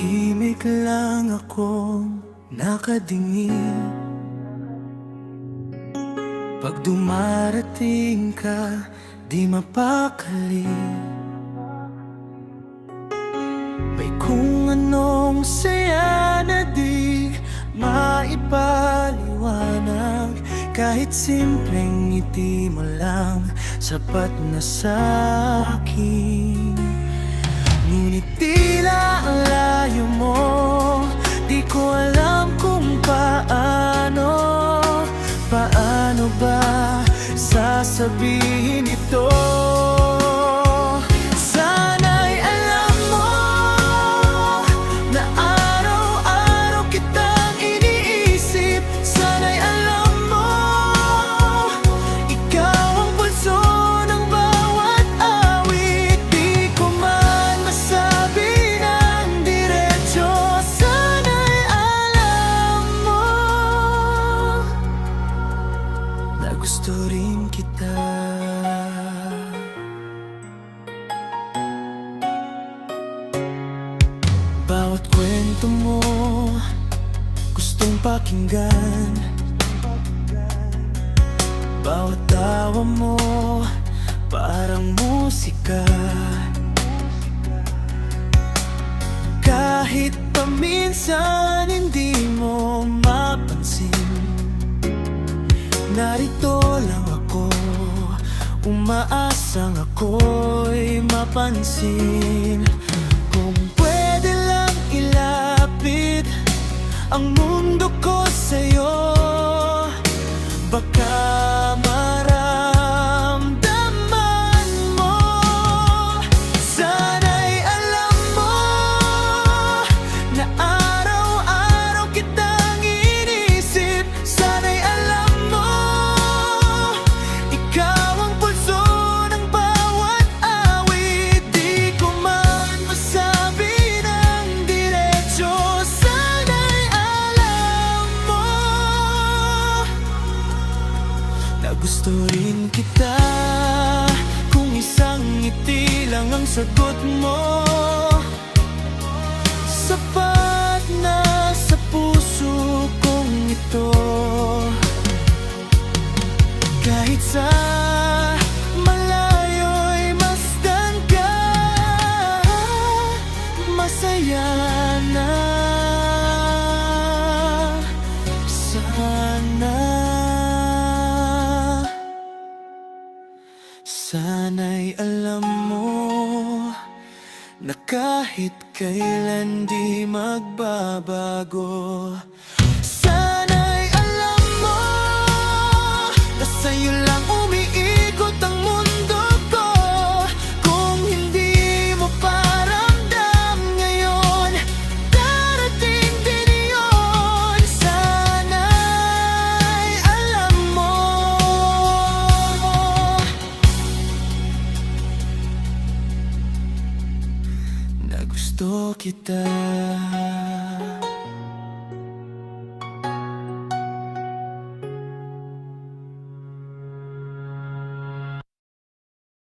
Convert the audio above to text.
Tahimik lang akong nakadingin pag dumarating ka, di mapakali. May kung anong saya na di maipaliwanag. Kahit simpleng ngiti mo lang, sapat na sa akin. Ngunit tila ang layo mo, di ko alam kung paano ba sasabihin ito. Sana'y alam mo na araw-araw kitang iniisip. Sana'y alam mo, ikaw ang pulso ng bawat awit. Di ko man masabi ng diretso. Sana'y alam mo na gusto rin kita. Bawat kwento mo gustong pakinggan, bawat tawa mo parang musika. Kahit paminsan hindi mo mapansin, narito lang ako, umaasang ako'y mapansin. Kung pwede lang ilapit ang mundo ko sa'yo, baka maramdaman mo. Sana'y alam mo na araw-araw kitang inisip. Sana'y alam mo, ikaw ang pulso ng bawat awit. Di ko man masabi ng diretso. Sana'y alam mo na gusto rin kita. Kung isang ngiti lang ang sagot mo, sapat na sa puso kong ito. Kahit sa malayo'y masdan ka, masaya na. Sana'y alam mo na kahit kailan di magbabago. Sana'y alam mo na sa'yo lang umiikot ang mundo ko. Kung hindi mo paramdam ngayon, darating din yun. Sana'y alam mo na gusto kita.